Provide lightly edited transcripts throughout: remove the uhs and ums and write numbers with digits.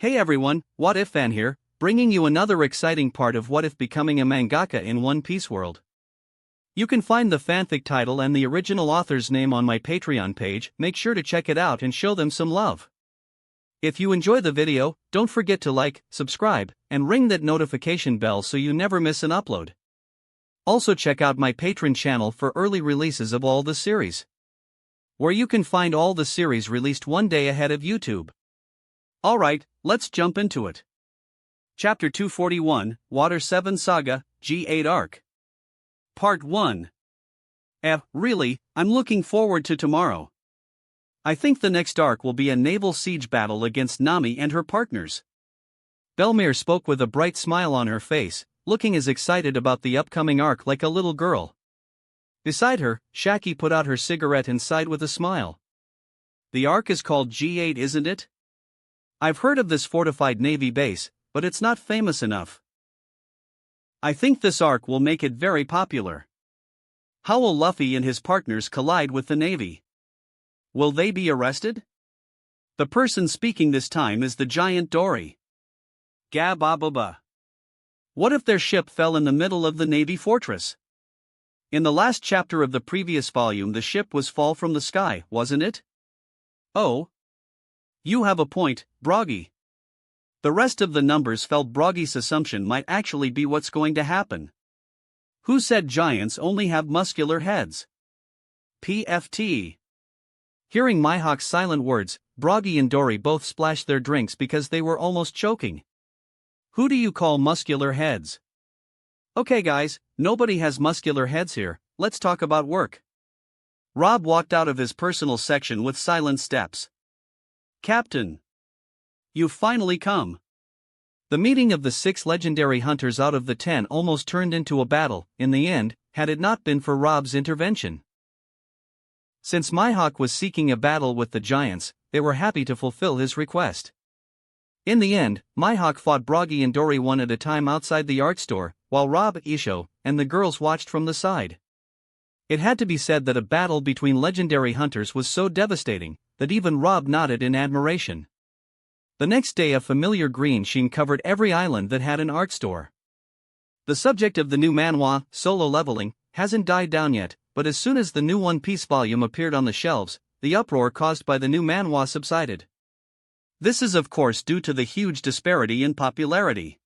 Hey everyone, What If Fan here, bringing you another exciting part of What If becoming a mangaka in One Piece world. You can find the fanfic title and the original author's name on my Patreon page. Make sure to check it out and show them some love. If you enjoy the video, don't forget to like, subscribe, and ring that notification bell so you never miss an upload. Also check out my Patreon channel for early releases of all the series, where you can find all the series released one day ahead of YouTube. Alright, let's jump into it. Chapter 241, Water 7 Saga, G8 Arc. Part 1. Really, I'm looking forward to tomorrow. I think the next arc will be a naval siege battle against Nami and her partners. Belmere spoke with a bright smile on her face, looking as excited about the upcoming arc like a little girl. Beside her, Shaki put out her cigarette and sighed with a smile. The arc is called G8, isn't it? I've heard of this fortified Navy base, but it's not famous enough. I think this arc will make it very popular. How will Luffy and his partners collide with the Navy? Will they be arrested? The person speaking this time is the giant Dory. Gabababa. What if their ship fell in the middle of the Navy fortress? In the last chapter of the previous volume, the ship was fall from the sky, wasn't it? Oh. You have a point, Broggy. The rest of the numbers felt Broggy's assumption might actually be what's going to happen. Who said giants only have muscular heads? PFT. Hearing Mihawk's silent words, Broggy and Dory both splashed their drinks because they were almost choking. Who do you call muscular heads? Okay guys, nobody has muscular heads here, let's talk about work. Rob walked out of his personal section with silent steps. Captain. You've finally come. The meeting of the 6 legendary hunters out of the 10 almost turned into a battle, in the end, had it not been for Rob's intervention. Since Mihawk was seeking a battle with the giants, they were happy to fulfill his request. In the end, Mihawk fought Broggy and Dory one at a time outside the art store, while Rob, Isho, and the girls watched from the side. It had to be said that a battle between legendary hunters was so devastating that even Rob nodded in admiration. The next day, a familiar green sheen covered every island that had an art store. The subject of the new manhwa, Solo Leveling, hasn't died down yet, but as soon as the new One Piece volume appeared on the shelves, the uproar caused by the new manhwa subsided. This is of course due to the huge disparity in popularity.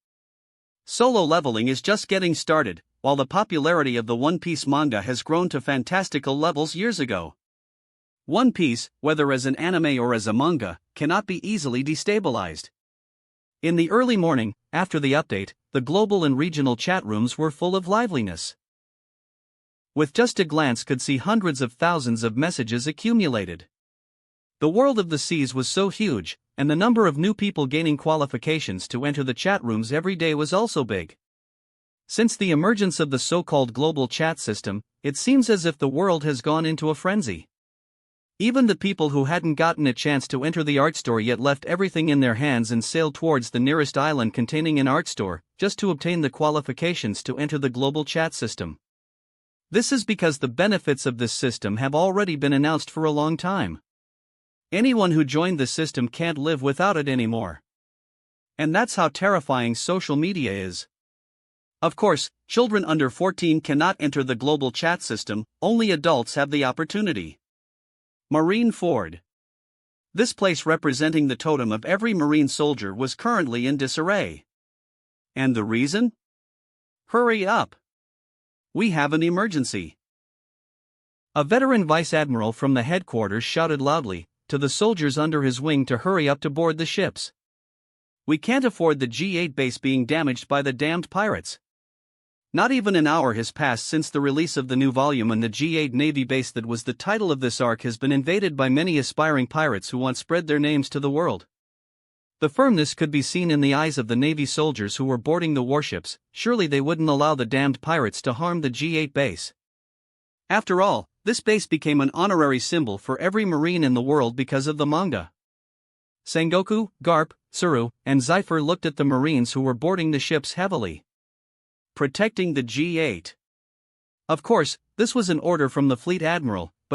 Solo Leveling is just getting started, while the popularity of the One Piece manga has grown to fantastical levels years ago. One Piece, whether as an anime or as a manga, cannot be easily destabilized. In the early morning, after the update, the global and regional chat rooms were full of liveliness. With just a glance could see hundreds of thousands of messages accumulated. The world of the seas was so huge, and the number of new people gaining qualifications to enter the chat rooms every day was also big. Since the emergence of the so-called global chat system, it seems as if the world has gone into a frenzy. Even the people who hadn't gotten a chance to enter the art store yet left everything in their hands and sailed towards the nearest island containing an art store, just to obtain the qualifications to enter the global chat system. This is because the benefits of this system have already been announced for a long time. Anyone who joined the system can't live without it anymore. And that's how terrifying social media is. Of course, children under 14 cannot enter the global chat system, only adults have the opportunity. Marine Ford. This place representing the totem of every Marine soldier was currently in disarray. And the reason? Hurry up! We have an emergency. A veteran vice admiral from the headquarters shouted loudly to the soldiers under his wing to hurry up to board the ships. We can't afford the G8 base being damaged by the damned pirates. Not even an hour has passed since the release of the new volume, and the G8 Navy base that was the title of this arc has been invaded by many aspiring pirates who want to spread their names to the world. The firmness could be seen in the eyes of the Navy soldiers who were boarding the warships. Surely they wouldn't allow the damned pirates to harm the G8 base. After all, this base became an honorary symbol for every Marine in the world because of the manga. Sengoku, Garp, Tsuru, and Zypher looked at the Marines who were boarding the ships heavily. Protecting the G8. Of course, this was an order from the fleet admiral, but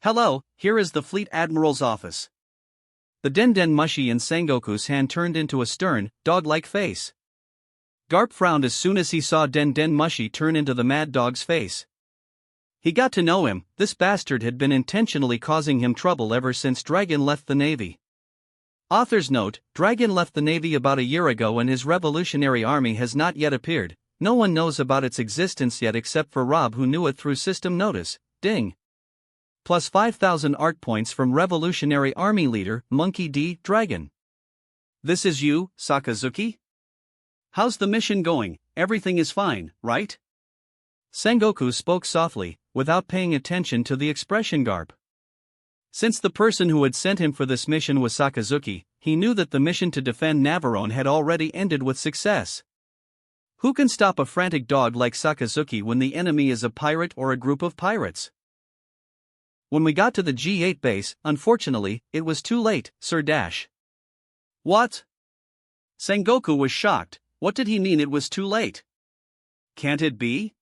Hello, here is the Fleet Admiral's office. The Den Mushi in Sengoku's hand turned into a stern, dog-like face. Garp frowned as soon as he saw Den Mushi turn into the mad dog's face. He got to know him. This bastard had been intentionally causing him trouble ever since Dragon left the Navy. Author's note: Dragon left the Navy about a year ago and his revolutionary army has not yet appeared. No one knows about its existence yet except for Rob, who knew it through system notice. Ding. Plus 5,000 art points from Revolutionary Army Leader, Monkey D. Dragon. This is you, Sakazuki? How's the mission going? Everything is fine, right? Sengoku spoke softly, without paying attention to the expression Garp. Since the person who had sent him for this mission was Sakazuki, he knew that the mission to defend Navarone had already ended with success. Who can stop a frantic dog like Sakazuki when the enemy is a pirate or a group of pirates? When we got to the G8 base, unfortunately, it was too late, Sir Dash. What? Sengoku was shocked. What did he mean it was too late? Can't it be?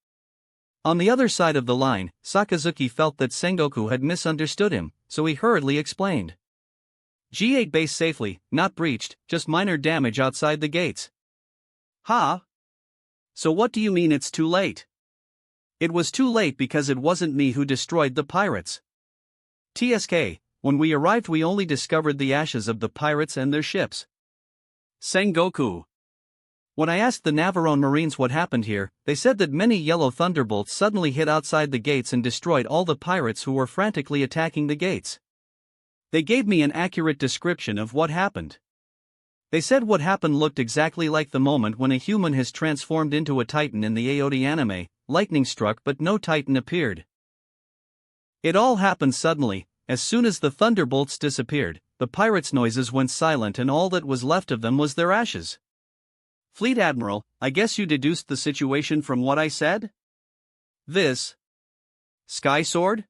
On the other side of the line, Sakazuki felt that Sengoku had misunderstood him, so he hurriedly explained. G8 base safely, not breached, just minor damage outside the gates. Huh? So what do you mean it's too late? It was too late because it wasn't me who destroyed the pirates. TSK, when we arrived we only discovered the ashes of the pirates and their ships. Sengoku. When I asked the Navarone Marines what happened here, they said that many yellow thunderbolts suddenly hit outside the gates and destroyed all the pirates who were frantically attacking the gates. They gave me an accurate description of what happened. They said what happened looked exactly like the moment when a human has transformed into a titan in the Aodi anime. Lightning struck but no titan appeared. It all happened suddenly. As soon as the thunderbolts disappeared, the pirates' noises went silent and all that was left of them was their ashes. Fleet Admiral, I guess you deduced the situation from what I said? This Sky Sword?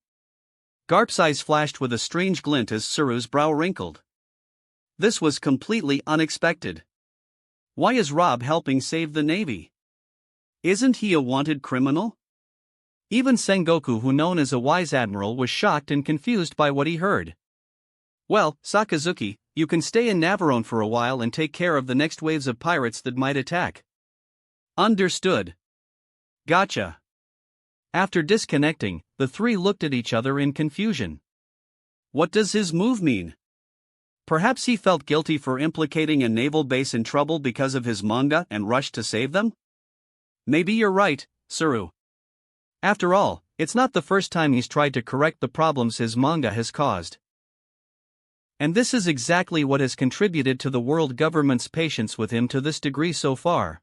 Garp's eyes flashed with a strange glint as Tsuru's brow wrinkled. This was completely unexpected. Why is Rob helping save the Navy? Isn't he a wanted criminal? Even Sengoku, who known as a wise admiral, was shocked and confused by what he heard. Well, Sakazuki, you can stay in Navarone for a while and take care of the next waves of pirates that might attack. Understood. Gotcha. After disconnecting, the three looked at each other in confusion. What does his move mean? Perhaps he felt guilty for implicating a naval base in trouble because of his manga and rushed to save them? Maybe you're right, Tsuru. After all, it's not the first time he's tried to correct the problems his manga has caused. And this is exactly what has contributed to the world government's patience with him to this degree so far.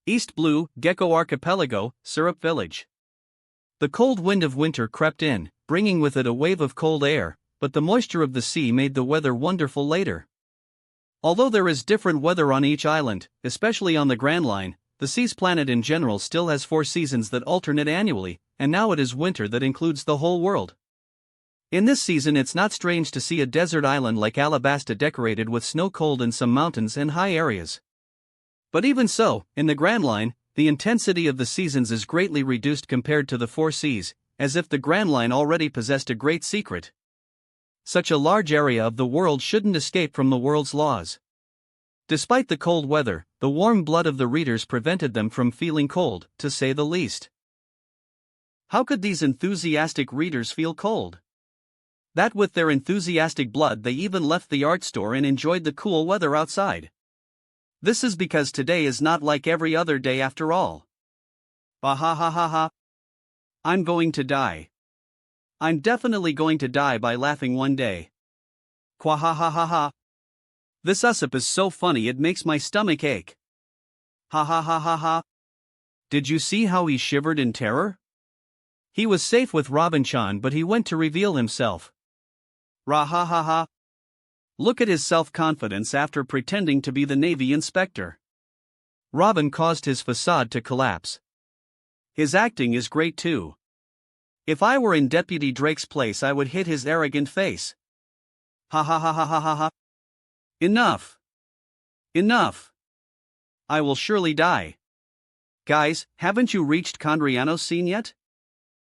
East Blue, Gecko Archipelago, Syrup Village. The cold wind of winter crept in, bringing with it a wave of cold air, but the moisture of the sea made the weather wonderful later. Although there is different weather on each island, especially on the Grand Line, the Seas planet in general still has 4 seasons that alternate annually, and now it is winter that includes the whole world. In this season it's not strange to see a desert island like Alabasta decorated with snow, cold in some mountains and high areas. But even so, in the Grand Line, the intensity of the seasons is greatly reduced compared to the 4 seas, as if the Grand Line already possessed a great secret. Such a large area of the world shouldn't escape from the world's laws. Despite the cold weather, the warm blood of the readers prevented them from feeling cold, to say the least. How could these enthusiastic readers feel cold? That with their enthusiastic blood they even left the art store and enjoyed the cool weather outside. This is because today is not like every other day after all. Bah ha ha ha ha. I'm going to die. I'm definitely going to die by laughing one day. Qua ha ha ha ha. This Usopp is so funny it makes my stomach ache. Ha ha ha ha ha. Did you see how he shivered in terror? He was safe with Robin-chan but he went to reveal himself. Ra ha ha ha. Look at his self-confidence after pretending to be the Navy inspector. Robin caused his facade to collapse. His acting is great too. If I were in Deputy Drake's place I would hit his arrogant face. Ha ha ha ha ha ha ha. Enough. Enough. I will surely die. Guys, haven't you reached Condriano's scene yet?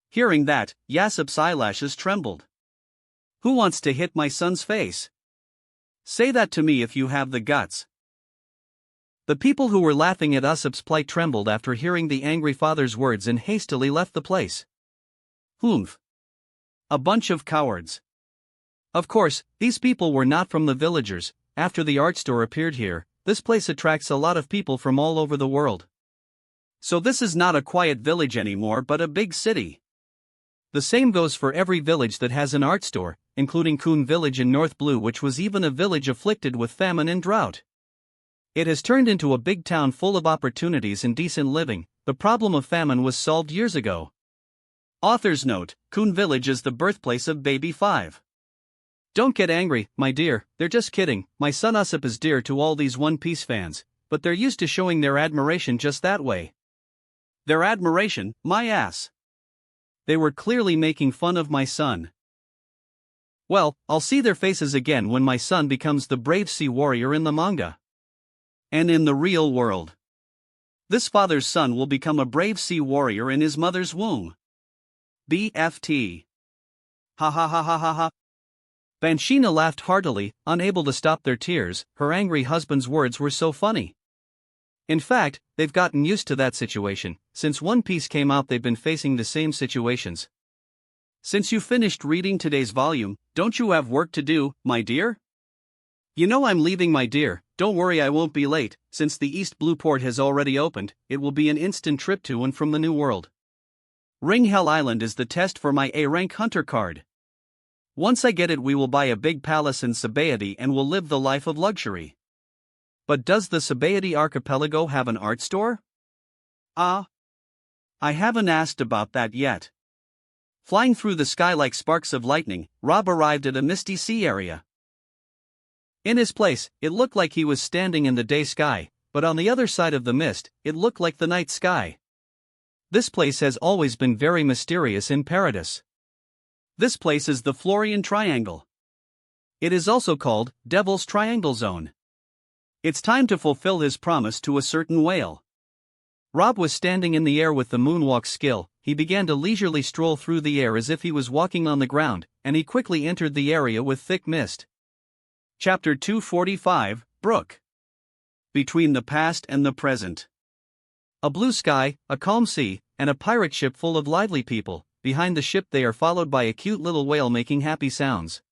Hearing that, Yasop's eyelashes trembled. Who wants to hit my son's face? Say that to me if you have the guts. The people who were laughing at Usopp's plight trembled after hearing the angry father's words and hastily left the place. Humph. A bunch of cowards. Of course, these people were not from the villagers. After the art store appeared here, this place attracts a lot of people from all over the world. So this is not a quiet village anymore but a big city. The same goes for every village that has an art store, including Kun Village in North Blue, which was even a village afflicted with famine and drought. It has turned into a big town full of opportunities and decent living. The problem of famine was solved years ago. Author's note: Kun Village is the birthplace of Baby 5. Don't get angry, my dear, they're just kidding. My son Usopp is dear to all these One Piece fans, but they're used to showing their admiration just that way. Their admiration, my ass. They were clearly making fun of my son. Well, I'll see their faces again when my son becomes the brave sea warrior in the manga. And in the real world, this father's son will become a brave sea warrior in his mother's womb. BFT. Ha ha ha ha ha ha. Banshina laughed heartily, unable to stop their tears. Her angry husband's words were so funny. In fact, they've gotten used to that situation. Since One Piece came out, they've been facing the same situations. Since you finished reading today's volume, don't you have work to do, my dear? You know I'm leaving, my dear. Don't worry, I won't be late. Since the East Blue Port has already opened, it will be an instant trip to and from the New World. Ring Hell Island is the test for my A-rank hunter card. Once I get it, we will buy a big palace in Sabaody and will live the life of luxury. But does the Sabaody archipelago have an art store? I haven't asked about that yet. Flying through the sky like sparks of lightning, Rob arrived at a misty sea area. In his place, it looked like he was standing in the day sky, but on the other side of the mist, it looked like the night sky. This place has always been very mysterious in Paradise. This place is the Florian Triangle. It is also called Devil's Triangle Zone. It's time to fulfill his promise to a certain whale. Rob was standing in the air with the moonwalk skill. He began to leisurely stroll through the air as if he was walking on the ground, and he quickly entered the area with thick mist. Chapter 245, Brook. Between the past and the present. A blue sky, a calm sea, and a pirate ship full of lively people. Behind the ship they are followed by a cute little whale making happy sounds.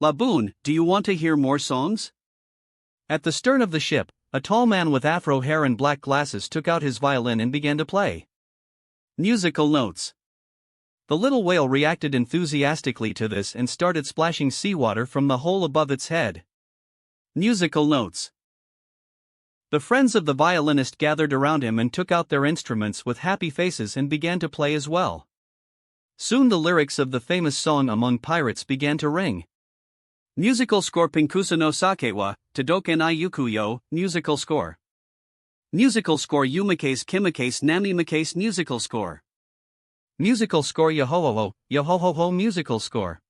Laboon, do you want to hear more songs? At the stern of the ship, a tall man with afro hair and black glasses took out his violin and began to play. Musical notes. The little whale reacted enthusiastically to this and started splashing seawater from the hole above its head. Musical notes. The friends of the violinist gathered around him and took out their instruments with happy faces and began to play as well. Soon the lyrics of the famous song Among Pirates began to ring. Musical score: Pinkusa no sake wa, Todoken I Yukuyo, musical score. Musical score: Yumakase Kimakase Nami Makase, musical score. Musical score: Yahoho, Yahoho, musical score.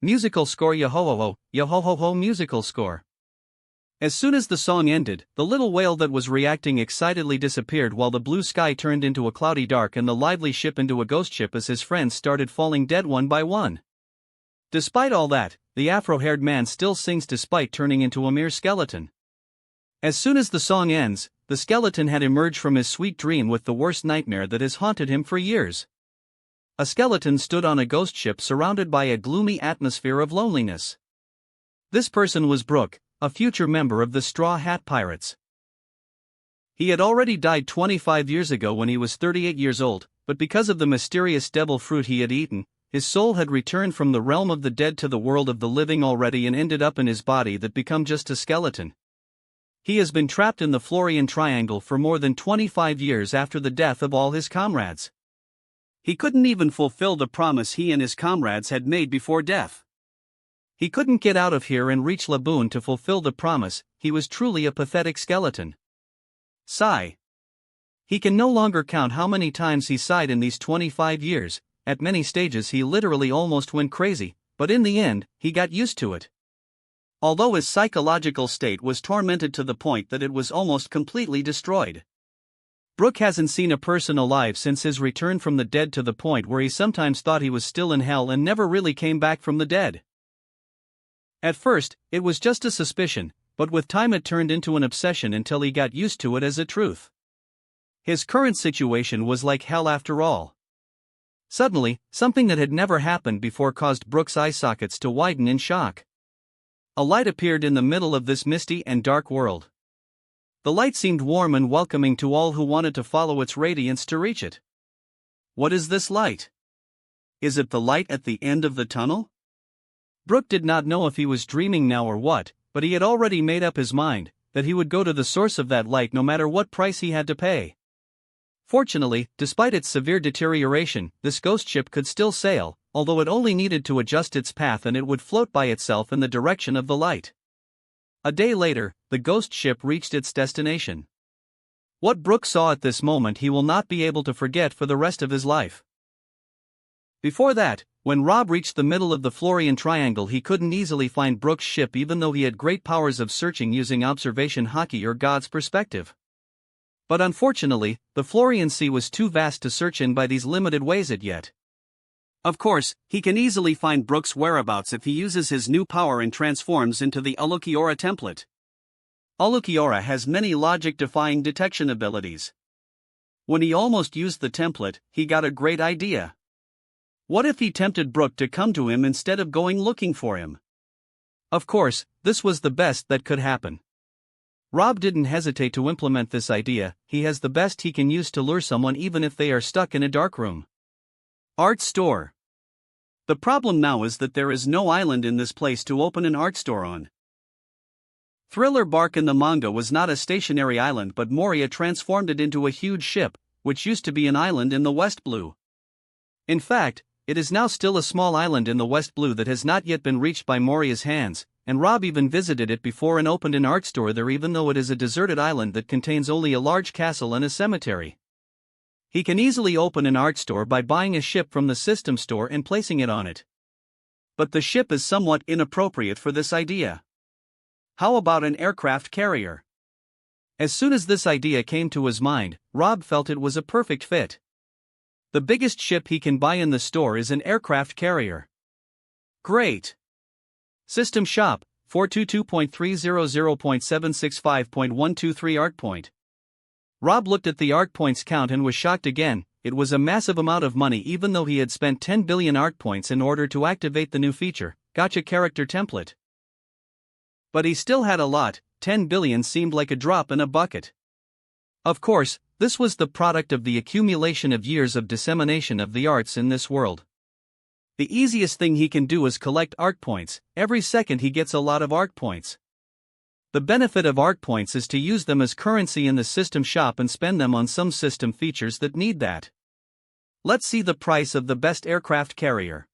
Musical score: Yahoho, Yahoho, musical score. As soon as the song ended, the little whale that was reacting excitedly disappeared while the blue sky turned into a cloudy dark and the lively ship into a ghost ship as his friends started falling dead one by one. Despite all that, the afro-haired man still sings despite turning into a mere skeleton. As soon as the song ends, the skeleton had emerged from his sweet dream with the worst nightmare that has haunted him for years. A skeleton stood on a ghost ship surrounded by a gloomy atmosphere of loneliness. This person was Brook, a future member of the Straw Hat Pirates. He had already died 25 years ago when he was 38 years old, but because of the mysterious devil fruit he had eaten, his soul had returned from the realm of the dead to the world of the living already and ended up in his body that become just a skeleton. He has been trapped in the Florian Triangle for more than 25 years after the death of all his comrades. He couldn't even fulfill the promise he and his comrades had made before death. He couldn't get out of here and reach Laboon to fulfill the promise. He was truly a pathetic skeleton. Sigh. He can no longer count how many times he sighed in these 25 years. At many stages he literally almost went crazy, but in the end, he got used to it. Although his psychological state was tormented to the point that it was almost completely destroyed. Brooke hasn't seen a person alive since his return from the dead, to the point where he sometimes thought he was still in hell and never really came back from the dead. At first, it was just a suspicion, but with time it turned into an obsession until he got used to it as a truth. His current situation was like hell after all. Suddenly, something that had never happened before caused Brooke's eye sockets to widen in shock. A light appeared in the middle of this misty and dark world. The light seemed warm and welcoming to all who wanted to follow its radiance to reach it. What is this light? Is it the light at the end of the tunnel? Brooke did not know if he was dreaming now or what, but he had already made up his mind that he would go to the source of that light no matter what price he had to pay. Fortunately, despite its severe deterioration, this ghost ship could still sail, although it only needed to adjust its path and it would float by itself in the direction of the light. A day later, the ghost ship reached its destination. What Brooke saw at this moment he will not be able to forget for the rest of his life. Before that, when Rob reached the middle of the Florian Triangle, he couldn't easily find Brooke's ship even though he had great powers of searching using observation hockey or God's perspective. But unfortunately, the Florian Sea was too vast to search in by these limited ways yet. Of course, he can easily find Brooke's whereabouts if he uses his new power and transforms into the Alukiora template. Alukiora has many logic-defying detection abilities. When he almost used the template, he got a great idea. What if he tempted Brooke to come to him instead of going looking for him? Of course, this was the best that could happen. Rob didn't hesitate to implement this idea. He has the best he can use to lure someone even if they are stuck in a dark room. Art store. The problem now is that there is no island in this place to open an art store on. Thriller Bark in the manga was not a stationary island, but Moria transformed it into a huge ship, which used to be an island in the West Blue. In fact, it is now still a small island in the West Blue that has not yet been reached by Moria's hands, and Rob even visited it before and opened an art store there, even though it is a deserted island that contains only a large castle and a cemetery. He can easily open an art store by buying a ship from the system store and placing it on it. But the ship is somewhat inappropriate for this idea. How about an aircraft carrier? As soon as this idea came to his mind, Rob felt it was a perfect fit. The biggest ship he can buy in the store is an aircraft carrier. Great! System Shop, 422.300.765.123 Art Point. Rob looked at the art points count and was shocked again. It was a massive amount of money even though he had spent 10 billion art points in order to activate the new feature, Gacha Character Template. But he still had a lot. 10 billion seemed like a drop in a bucket. Of course, this was the product of the accumulation of years of dissemination of the arts in this world. The easiest thing he can do is collect art points. Every second he gets a lot of art points. The benefit of art points is to use them as currency in the system shop and spend them on some system features that need that. Let's see the price of the best aircraft carrier.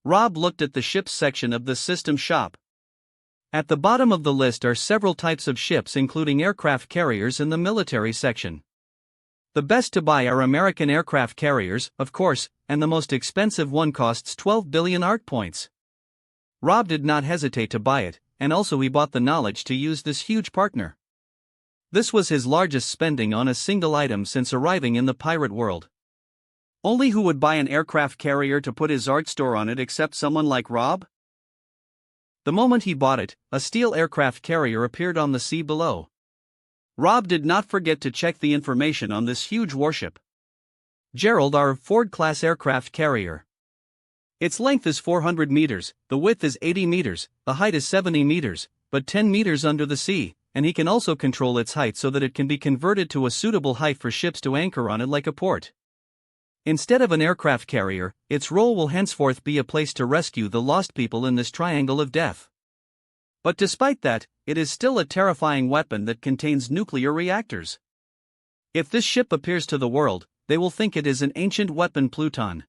Rob looked at the ships section of the system shop. At the bottom of the list are several types of ships, including aircraft carriers in the military section. The best to buy are American aircraft carriers, of course, and the most expensive one costs 12 billion art points. Rob did not hesitate to buy it, and also he bought the knowledge to use this huge partner. This was his largest spending on a single item since arriving in the pirate world. Only who would buy an aircraft carrier to put his art store on it except someone like Rob? The moment he bought it, a steel aircraft carrier appeared on the sea below. Rob did not forget to check the information on this huge warship. Gerald R. Ford-class aircraft carrier. Its length is 400 meters, the width is 80 meters, the height is 70 meters, but 10 meters under the sea, and he can also control its height so that it can be converted to a suitable height for ships to anchor on it like a port. Instead of an aircraft carrier, its role will henceforth be a place to rescue the lost people in this triangle of death. But despite that, it is still a terrifying weapon that contains nuclear reactors. If this ship appears to the world, they will think it is an ancient weapon Pluton.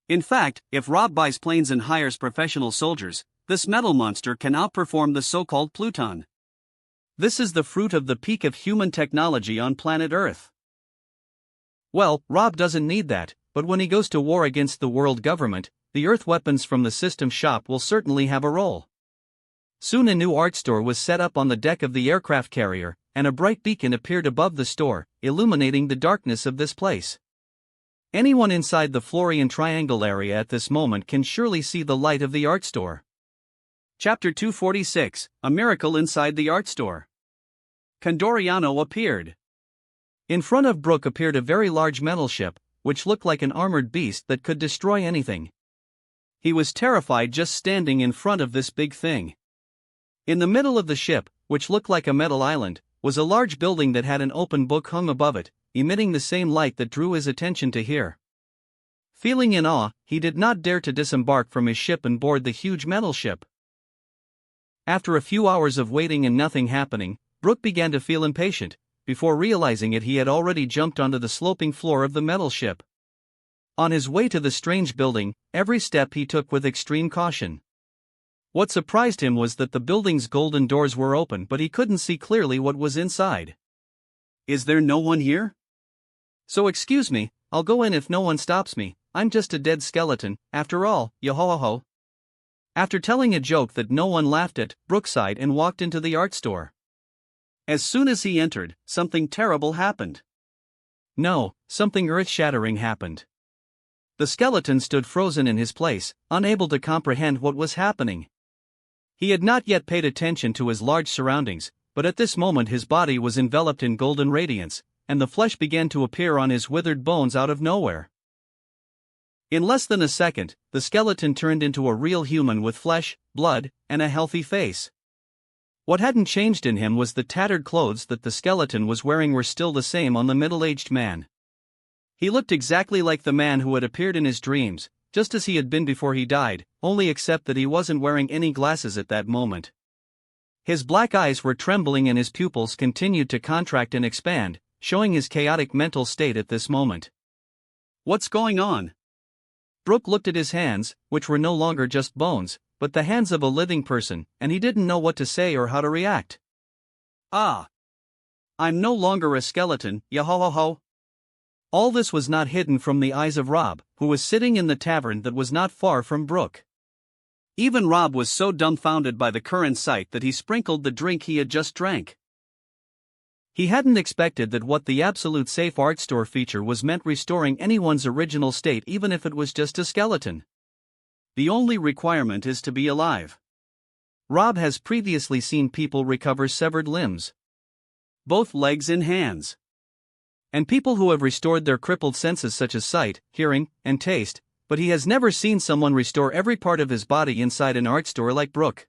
In fact, if Rob buys planes and hires professional soldiers, this metal monster can outperform the so-called Pluton. This is the fruit of the peak of human technology on planet Earth. Well, Rob doesn't need that, but when he goes to war against the world government, the Earth weapons from the system shop will certainly have a role. Soon a new art store was set up on the deck of the aircraft carrier, and a bright beacon appeared above the store, illuminating the darkness of this place. Anyone inside the Florian Triangle area at this moment can surely see the light of the art store. Chapter 246, A Miracle Inside the Art Store. Condoriano appeared. In front of Brooke appeared a very large metal ship, which looked like an armored beast that could destroy anything. He was terrified just standing in front of this big thing. In the middle of the ship, which looked like a metal island, was a large building that had an open book hung above it, emitting the same light that drew his attention to here. Feeling in awe, he did not dare to disembark from his ship and board the huge metal ship. After a few hours of waiting and nothing happening, Brooke began to feel impatient. Before realizing it, he had already jumped onto the sloping floor of the metal ship. On his way to the strange building, every step he took with extreme caution. What surprised him was that the building's golden doors were open, but he couldn't see clearly what was inside. "Is there no one here?" "So excuse me, I'll go in if no one stops me. I'm just a dead skeleton, after all, yo-ho-ho-ho." After telling a joke that no one laughed at, Brooke sighed and walked into the art store. As soon as he entered, something terrible happened. No, something earth-shattering happened. The skeleton stood frozen in his place, unable to comprehend what was happening. He had not yet paid attention to his large surroundings, but at this moment his body was enveloped in golden radiance, and the flesh began to appear on his withered bones out of nowhere. In less than a second, the skeleton turned into a real human with flesh, blood, and a healthy face. What hadn't changed in him was the tattered clothes that the skeleton was wearing were still the same on the middle-aged man. He looked exactly like the man who had appeared in his dreams, just as he had been before he died, only except that he wasn't wearing any glasses at that moment. His black eyes were trembling and his pupils continued to contract and expand, showing his chaotic mental state at this moment. "What's going on?" Brooke looked at his hands, which were no longer just bones, but the hands of a living person, and he didn't know what to say or how to react. "Ah! I'm no longer a skeleton, yo-ho-ho-ho." All this was not hidden from the eyes of Rob, who was sitting in the tavern that was not far from Brooke. Even Rob was so dumbfounded by the current sight that he sprinkled the drink he had just drank. He hadn't expected that what the absolute safe art store feature was meant restoring anyone's original state, even if it was just a skeleton. The only requirement is to be alive. Rob has previously seen people recover severed limbs, both legs and hands, and people who have restored their crippled senses such as sight, hearing, and taste, but he has never seen someone restore every part of his body inside an art store like Brooke.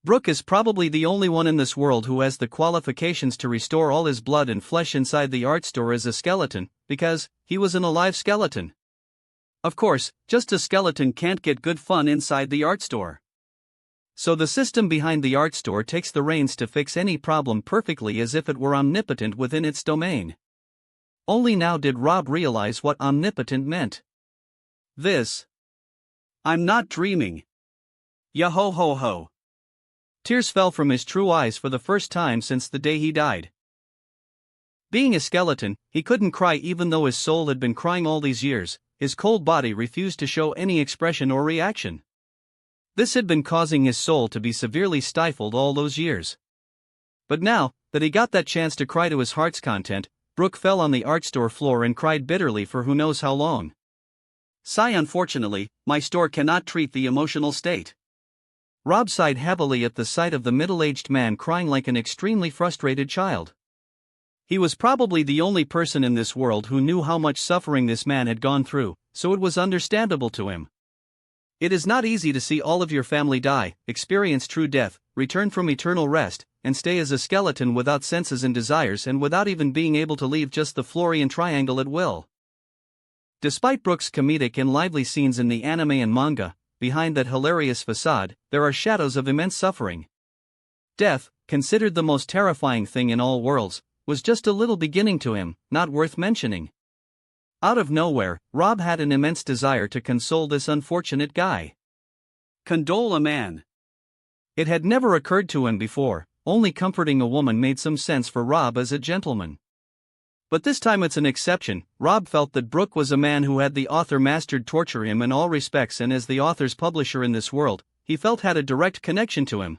Brooke is probably the only one in this world who has the qualifications to restore all his blood and flesh inside the art store as a skeleton, because he was an alive skeleton. Of course, just a skeleton can't get good fun inside the art store. So the system behind the art store takes the reins to fix any problem perfectly as if it were omnipotent within its domain. Only now did Rob realize what omnipotent meant. I'm not dreaming. Yo-ho-ho-ho. Tears fell from his true eyes for the first time since the day he died. Being a skeleton, he couldn't cry even though his soul had been crying all these years. His cold body refused to show any expression or reaction. This had been causing his soul to be severely stifled all those years. But now that he got that chance to cry to his heart's content, Brooke fell on the art store floor and cried bitterly for who knows how long. Sigh, unfortunately, my store cannot treat the emotional state. Rob sighed heavily at the sight of the middle-aged man crying like an extremely frustrated child. He was probably the only person in this world who knew how much suffering this man had gone through, so it was understandable to him. It is not easy to see all of your family die, experience true death, return from eternal rest, and stay as a skeleton without senses and desires and without even being able to leave just the Florian Triangle at will. Despite Brooke's comedic and lively scenes in the anime and manga, behind that hilarious facade, there are shadows of immense suffering. Death, considered the most terrifying thing in all worlds, was just a little beginning to him, not worth mentioning. Out of nowhere, Rob had an immense desire to console this unfortunate guy. Condole a man. It had never occurred to him before, only comforting a woman made some sense for Rob as a gentleman. But this time it's an exception. Rob felt that Brooke was a man who had the author mastered torture him in all respects, and as the author's publisher in this world, he felt had a direct connection to him,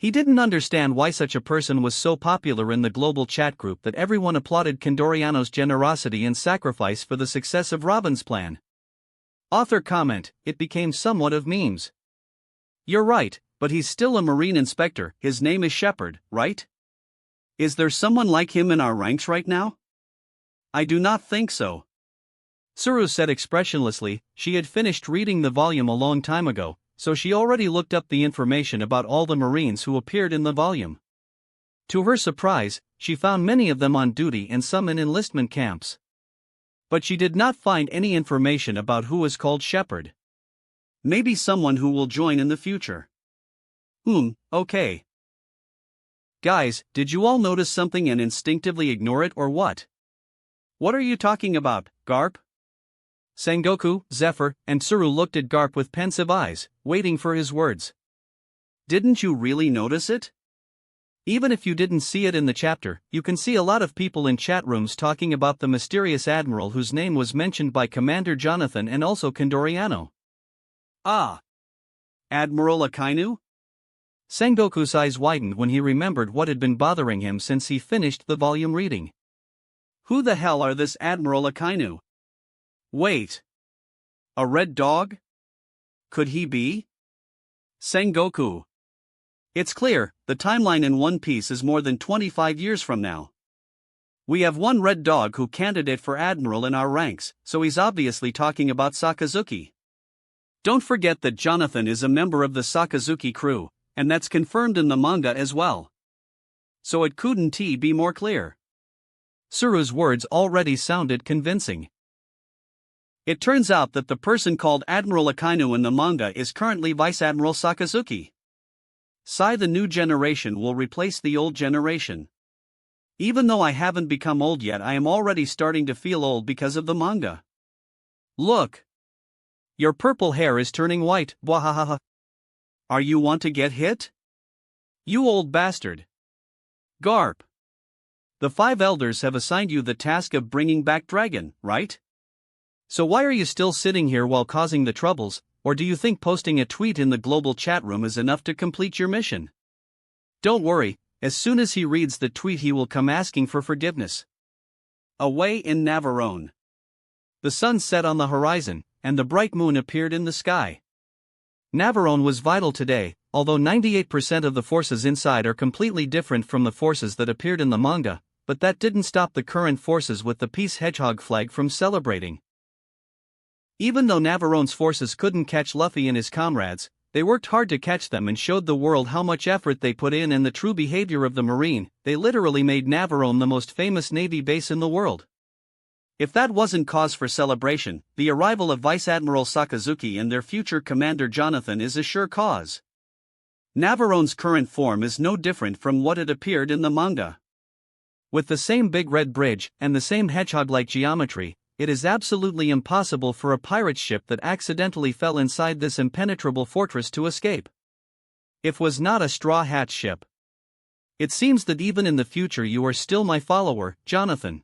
He didn't understand why such a person was so popular in the global chat group that everyone applauded Kendoriano's generosity and sacrifice for the success of Robin's plan. Author comment, it became somewhat of memes. You're right, but he's still a marine inspector, his name is Shepard, right? Is there someone like him in our ranks right now? I do not think so. Tsuru said expressionlessly. She had finished reading the volume a long time ago, so she already looked up the information about all the Marines who appeared in the volume. To her surprise, she found many of them on duty and some in enlistment camps. But she did not find any information about who was called Shepard. Maybe someone who will join in the future. Okay. Guys, did you all notice something and instinctively ignore it or what? What are you talking about, Garp? Sengoku, Zephyr, and Tsuru looked at Garp with pensive eyes, waiting for his words. Didn't you really notice it? Even if you didn't see it in the chapter, you can see a lot of people in chat rooms talking about the mysterious admiral whose name was mentioned by Commander Jonathan and also Kendoriano. Ah! Admiral Akainu? Sengoku's eyes widened when he remembered what had been bothering him since he finished the volume reading. Who the hell are this Admiral Akainu? Wait. A red dog? Could he be? Sengoku. It's clear, the timeline in One Piece is more than 25 years from now. We have one red dog who candidate for admiral in our ranks, so he's obviously talking about Sakazuki. Don't forget that Jonathan is a member of the Sakazuki crew, and that's confirmed in the manga as well. So it couldn't be more clear. Tsuru's words already sounded convincing. It turns out that the person called Admiral Akainu in the manga is currently Vice Admiral Sakazuki. The new generation will replace the old generation. Even though I haven't become old yet, I am already starting to feel old because of the manga. Look! Your purple hair is turning white, bwahahaha. Are you want to get hit? You old bastard. Garp. The 5 elders have assigned you the task of bringing back Dragon, right? So why are you still sitting here while causing the troubles, or do you think posting a tweet in the global chat room is enough to complete your mission? Don't worry, as soon as he reads the tweet he will come asking for forgiveness. Away in Navarone. The sun set on the horizon, and the bright moon appeared in the sky. Navarone was vital today, although 98% of the forces inside are completely different from the forces that appeared in the manga, but that didn't stop the current forces with the Peace Hedgehog flag from celebrating. Even though Navarone's forces couldn't catch Luffy and his comrades, they worked hard to catch them and showed the world how much effort they put in and the true behavior of the Marine. They literally made Navarone the most famous Navy base in the world. If that wasn't cause for celebration, the arrival of Vice Admiral Sakazuki and their future commander Jonathan is a sure cause. Navarone's current form is no different from what it appeared in the manga. With the same big red bridge and the same hedgehog-like geometry, it is absolutely impossible for a pirate ship that accidentally fell inside this impenetrable fortress to escape. It was not a straw hat ship. It seems that even in the future you are still my follower, Jonathan.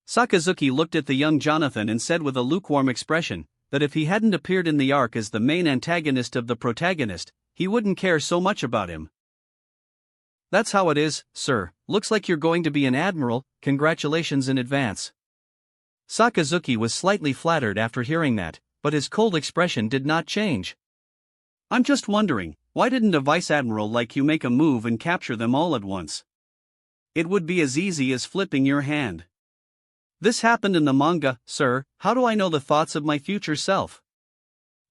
Sakazuki looked at the young Jonathan and said with a lukewarm expression, that if he hadn't appeared in the arc as the main antagonist of the protagonist, he wouldn't care so much about him. That's how it is, sir. Looks like you're going to be an admiral, congratulations in advance. Sakazuki was slightly flattered after hearing that, but his cold expression did not change. I'm just wondering, why didn't a vice admiral like you make a move and capture them all at once? It would be as easy as flipping your hand. This happened in the manga, sir. How do I know the thoughts of my future self?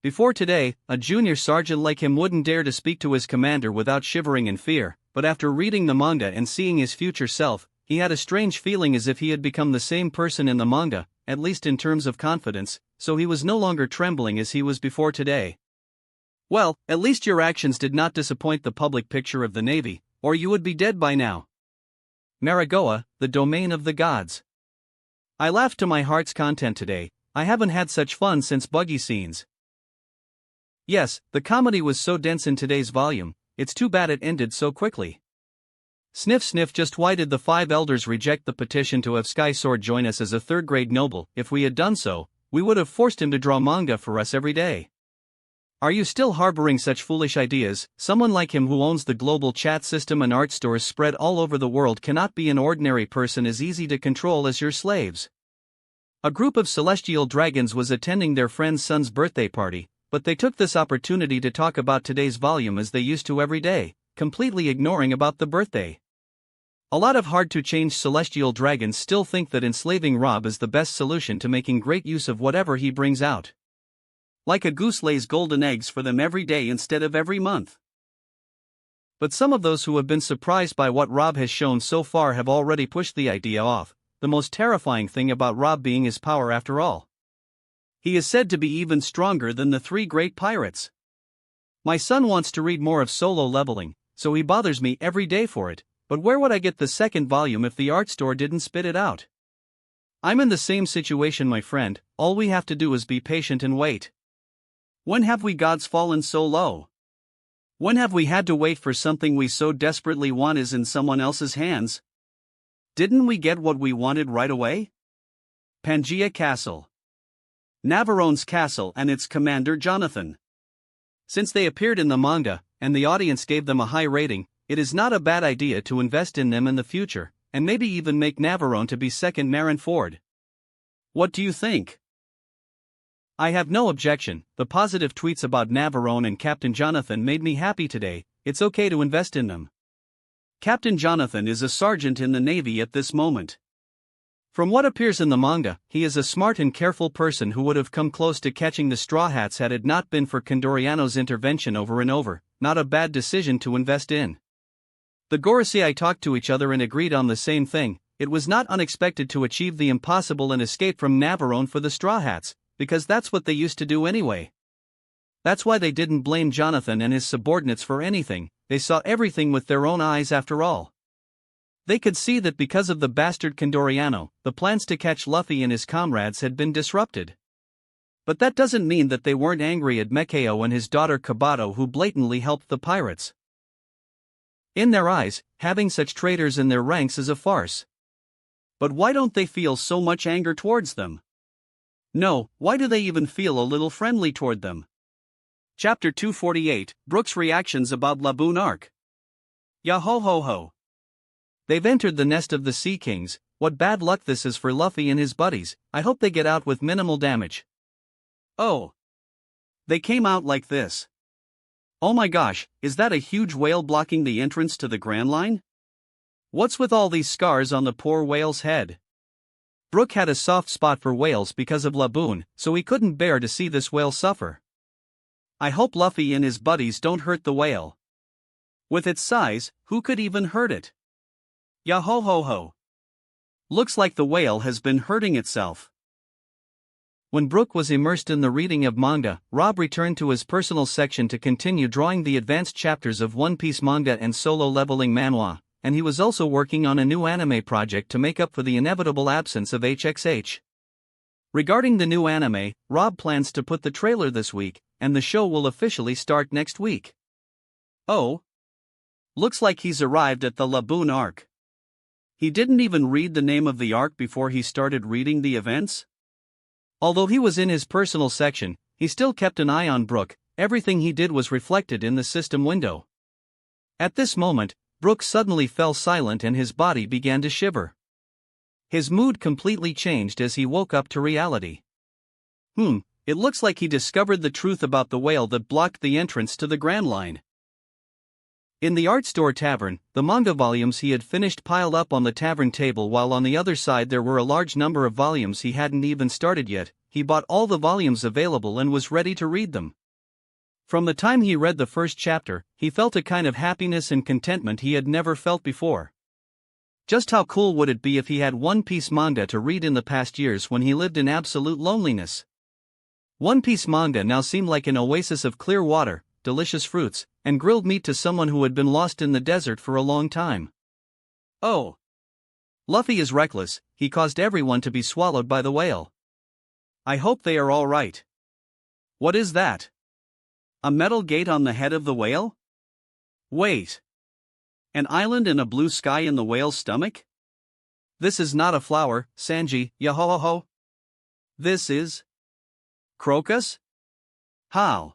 Before today, a junior sergeant like him wouldn't dare to speak to his commander without shivering in fear, but after reading the manga and seeing his future self, he had a strange feeling as if he had become the same person in the manga, at least in terms of confidence, so he was no longer trembling as he was before today. Well, at least your actions did not disappoint the public picture of the Navy, or you would be dead by now. Marigoa, the domain of the gods. I laughed to my heart's content today. I haven't had such fun since buggy scenes. Yes, the comedy was so dense in today's volume, it's too bad it ended so quickly. Sniff sniff, just why did the 5 elders reject the petition to have Sky Sword join us as a third-grade noble? If we had done so, we would have forced him to draw manga for us every day. Are you still harboring such foolish ideas? Someone like him who owns the global chat system and art stores spread all over the world cannot be an ordinary person as easy to control as your slaves. A group of celestial dragons was attending their friend's son's birthday party, but they took this opportunity to talk about today's volume as they used to every day, completely ignoring about the birthday. A lot of hard-to-change celestial dragons still think that enslaving Rob is the best solution to making great use of whatever he brings out. Like a goose lays golden eggs for them every day instead of every month. But some of those who have been surprised by what Rob has shown so far have already pushed the idea off. The most terrifying thing about Rob being his power after all. He is said to be even stronger than the three great pirates. My son wants to read more of Solo Leveling, so he bothers me every day for it, but where would I get the second volume if the art store didn't spit it out? I'm in the same situation, my friend. All we have to do is be patient and wait. When have we gods fallen so low? When have we had to wait for something we so desperately want is in someone else's hands? Didn't we get what we wanted right away? Pangaea Castle. Navarrone's castle and its commander Jonathan. Since they appeared in the manga, and the audience gave them a high rating, it is not a bad idea to invest in them in the future, and maybe even make Navarone to be second Marineford. What do you think? I have no objection. The positive tweets about Navarone and Captain Jonathan made me happy today. It's okay to invest in them. Captain Jonathan is a sergeant in the Navy at this moment. From what appears in the manga, he is a smart and careful person who would have come close to catching the Straw Hats had it not been for Condoriano's intervention over and over. Not a bad decision to invest in. The Gorosei talked to each other and agreed on the same thing. It was not unexpected to achieve the impossible and escape from Navarone for the Straw Hats, because that's what they used to do anyway. That's why they didn't blame Jonathan and his subordinates for anything. They saw everything with their own eyes after all. They could see that because of the bastard Condoriano, the plans to catch Luffy and his comrades had been disrupted. But that doesn't mean that they weren't angry at Mekao and his daughter Kabato, who blatantly helped the pirates. In their eyes, having such traitors in their ranks is a farce. But why don't they feel so much anger towards them? No, why do they even feel a little friendly toward them? Chapter 248, Brook's reactions about Laboon Arc. Yah-ho-ho-ho. They've entered the nest of the Sea Kings. What bad luck this is for Luffy and his buddies. I hope they get out with minimal damage. Oh. They came out like this. Oh my gosh, is that a huge whale blocking the entrance to the Grand Line? What's with all these scars on the poor whale's head? Brook had a soft spot for whales because of Laboon, so he couldn't bear to see this whale suffer. I hope Luffy and his buddies don't hurt the whale. With its size, who could even hurt it? Yah-ho-ho-ho. Looks like the whale has been hurting itself. When Brook was immersed in the reading of manga, Rob returned to his personal section to continue drawing the advanced chapters of One Piece manga and Solo Leveling manhwa, and he was also working on a new anime project to make up for the inevitable absence of HXH. Regarding the new anime, Rob plans to put the trailer this week, and the show will officially start next week. Oh. Looks like he's arrived at the Laboon arc. He didn't even read the name of the arc before he started reading the events? Although he was in his personal section, he still kept an eye on Brook. Everything he did was reflected in the system window. At this moment, Brook suddenly fell silent and his body began to shiver. His mood completely changed as he woke up to reality. It looks like he discovered the truth about the whale that blocked the entrance to the Grand Line. In the art store tavern, the manga volumes he had finished piled up on the tavern table, while on the other side there were a large number of volumes he hadn't even started yet. He bought all the volumes available and was ready to read them. From the time he read the first chapter, he felt a kind of happiness and contentment he had never felt before. Just how cool would it be if he had One Piece manga to read in the past years when he lived in absolute loneliness? One Piece manga now seemed like an oasis of clear water, delicious fruits, and grilled meat to someone who had been lost in the desert for a long time. Oh. Luffy is reckless, he caused everyone to be swallowed by the whale. I hope they are all right. What is that? A metal gate on the head of the whale? Wait. An island and a blue sky in the whale's stomach? This is not a flower, Sanji, yah-ho-ho-ho. This is... Crocus? How?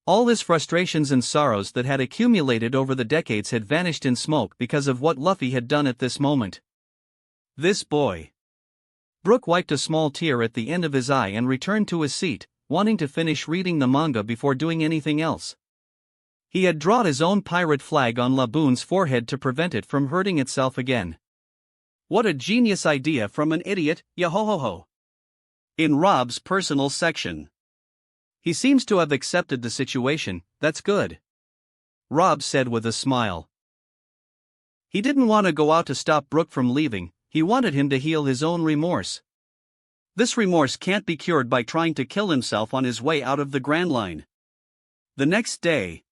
All his frustrations and sorrows that had accumulated over the decades had vanished in smoke because of what Luffy had done at this moment. This boy. Brook wiped a small tear at the end of his eye and returned to his seat, wanting to finish reading the manga before doing anything else. He had drawn his own pirate flag on Laboon's forehead to prevent it from hurting itself again. What a genius idea from an idiot, yahohoho. In Rob's personal section. He seems to have accepted the situation, that's good. Rob said with a smile. He didn't want to go out to stop Brook from leaving, he wanted him to heal his own remorse. This remorse can't be cured by trying to kill himself on his way out of the Grand Line. The next day,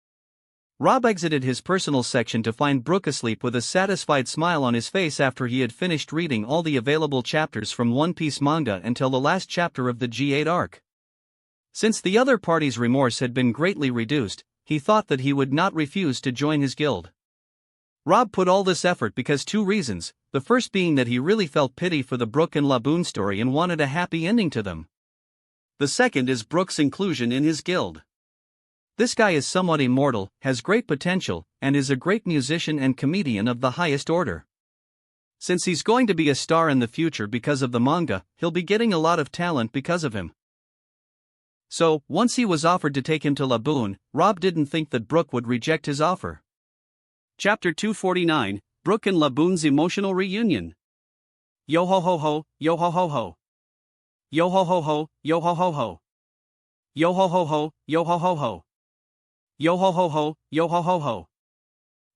Rob exited his personal section to find Brook asleep with a satisfied smile on his face after he had finished reading all the available chapters from One Piece manga until the last chapter of the G8 arc. Since the other party's remorse had been greatly reduced, he thought that he would not refuse to join his guild. Rob put all this effort because two reasons, the first being that he really felt pity for the Brook and Laboon story and wanted a happy ending to them. The second is Brook's inclusion in his guild. This guy is somewhat immortal, has great potential, and is a great musician and comedian of the highest order. Since he's going to be a star in the future because of the manga, he'll be getting a lot of talent because of him. So, once he was offered to take him to Laboon, Rob didn't think that Brook would reject his offer. Chapter 249, Brook and Laboon's Emotional Reunion. Yo ho ho ho, yo ho ho ho. Yo ho ho ho, yo ho ho ho. Yo ho ho ho, yo ho ho ho. Yo ho ho ho, yo ho ho ho.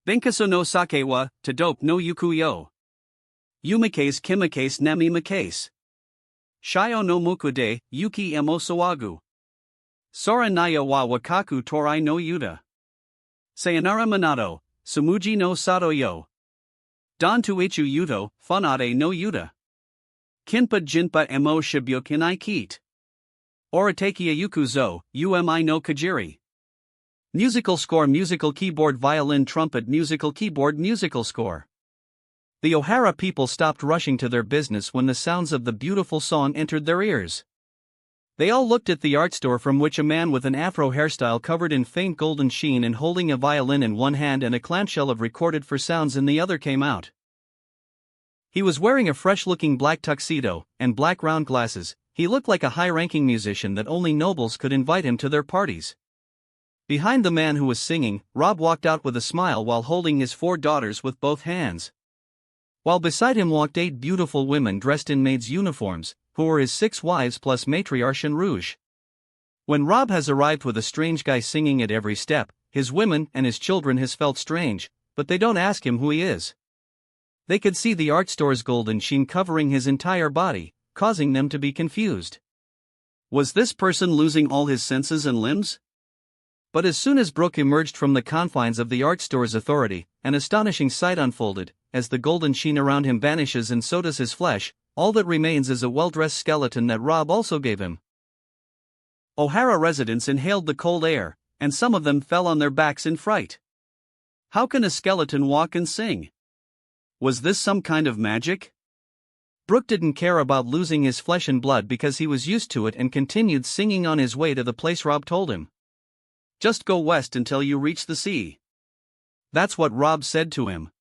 Benkaso no sake wa, Tadope no yuku yo. Yumakase kimakase nami makase. Shio no mukude, yuki emo sawagu. Sora naya wa wakaku torai no yuta. Sayonara minato, sumuji no sato yo. Dan tuichu yuto, funade no yuta. Kinpa jinpa emo shibyokinai kit. Oratekia yuku zo, umi no kajiri. Musical score, musical keyboard, violin, trumpet, musical keyboard, musical score. The Ohara people stopped rushing to their business when the sounds of the beautiful song entered their ears. They all looked at the art store from which a man with an afro hairstyle covered in faint golden sheen and holding a violin in one hand and a clamshell of recorded for sounds in the other came out. He was wearing a fresh-looking black tuxedo and black round glasses. He looked like a high-ranking musician that only nobles could invite him to their parties. Behind the man who was singing, Rob walked out with a smile while holding his 4 daughters with both hands. While beside him walked 8 beautiful women dressed in maids' uniforms, who were his 6 wives plus matriarch and rouge. When Rob has arrived with a strange guy singing at every step, his women and his children has felt strange, but they don't ask him who he is. They could see the art store's golden sheen covering his entire body, causing them to be confused. Was this person losing all his senses and limbs? But as soon as Brook emerged from the confines of the art store's authority, an astonishing sight unfolded. As the golden sheen around him vanishes and so does his flesh, all that remains is a well-dressed skeleton that Rob also gave him. Ohara residents inhaled the cold air, and some of them fell on their backs in fright. How can a skeleton walk and sing? Was this some kind of magic? Brook didn't care about losing his flesh and blood because he was used to it and continued singing on his way to the place Rob told him. Just go west until you reach the sea. That's what Rob said to him.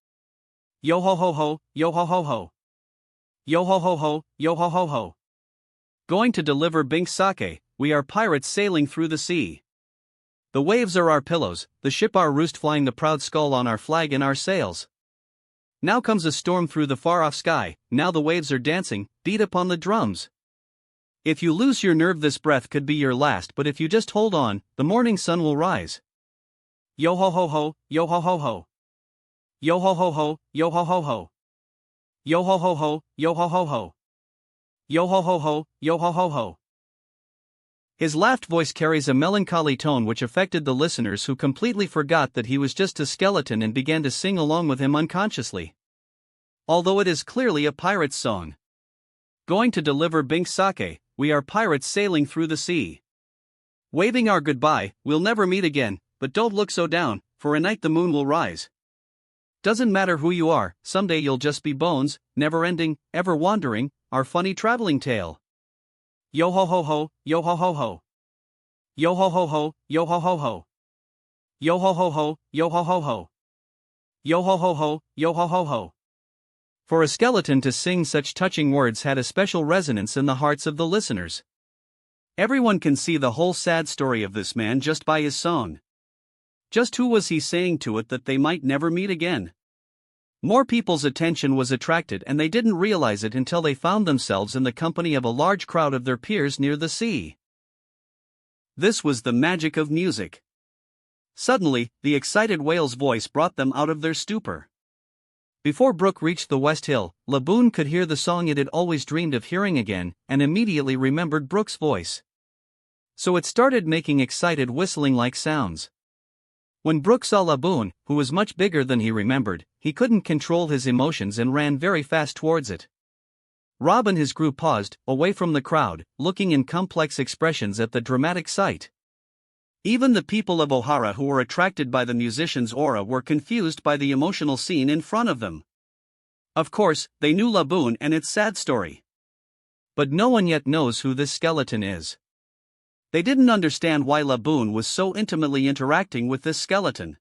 Yo ho ho ho, yo ho ho ho. Yo ho ho ho, yo ho ho ho. Going to deliver Bink sake, we are pirates sailing through the sea. The waves are our pillows, the ship our roost, flying the proud skull on our flag and our sails. Now comes a storm through the far-off sky, now the waves are dancing, beat upon the drums. If you lose your nerve, this breath could be your last, but if you just hold on, the morning sun will rise. Yo ho ho ho, yo ho ho ho. Yo ho ho ho, yo ho ho ho. Yo ho ho ho, yo ho ho ho. Yo ho ho ho, yo ho ho ho. His laughed voice carries a melancholy tone which affected the listeners, who completely forgot that he was just a skeleton and began to sing along with him unconsciously. Although it is clearly a pirate's song. Going to deliver Bink sake, we are pirates sailing through the sea. Waving our goodbye, we'll never meet again, but don't look so down, for a night the moon will rise. Doesn't matter who you are, someday you'll just be bones, never ending, ever wandering, our funny traveling tale. Yo ho ho ho, yo ho ho ho. Yo ho ho ho, yo ho ho ho. Yo ho ho ho, yo ho ho ho. Yo ho ho ho, yo ho ho ho. For a skeleton to sing such touching words had a special resonance in the hearts of the listeners. Everyone can see the whole sad story of this man just by his song. Just who was he saying to it that they might never meet again? More people's attention was attracted, and they didn't realize it until they found themselves in the company of a large crowd of their peers near the sea. This was the magic of music. Suddenly, the excited whale's voice brought them out of their stupor. Before Brooke reached the West Hill, Laboon could hear the song it had always dreamed of hearing again, and immediately remembered Brooke's voice. So it started making excited whistling-like sounds. When Brooke saw Laboon, who was much bigger than he remembered, he couldn't control his emotions and ran very fast towards it. Rob and his crew paused, away from the crowd, looking in complex expressions at the dramatic sight. Even the people of O'Hara who were attracted by the musician's aura were confused by the emotional scene in front of them. Of course, they knew Laboon and its sad story. But no one yet knows who this skeleton is. They didn't understand why Laboon was so intimately interacting with this skeleton.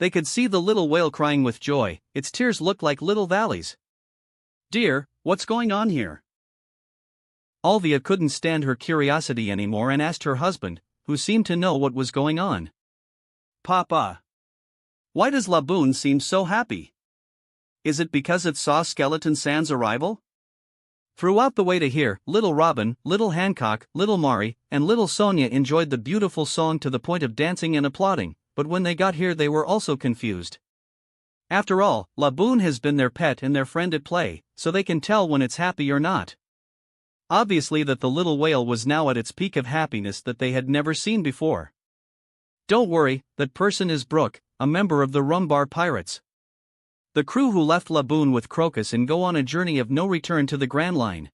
They could see the little whale crying with joy, its tears looked like little valleys. "Dear, what's going on here?" Alvia couldn't stand her curiosity anymore and asked her husband, who seemed to know what was going on. "Papa, why does Laboon seem so happy? Is it because it saw Skeleton Sand's arrival?" Throughout the way to here, little Robin, little Hancock, little Mari, and little Sonia enjoyed the beautiful song to the point of dancing and applauding, but when they got here they were also confused. After all, Laboon has been their pet and their friend at play, so they can tell when it's happy or not. Obviously that the little whale was now at its peak of happiness that they had never seen before. Don't worry, that person is Brooke, a member of the Rumbar Pirates. The crew who left Laboon with Crocus and go on a journey of no return to the Grand Line.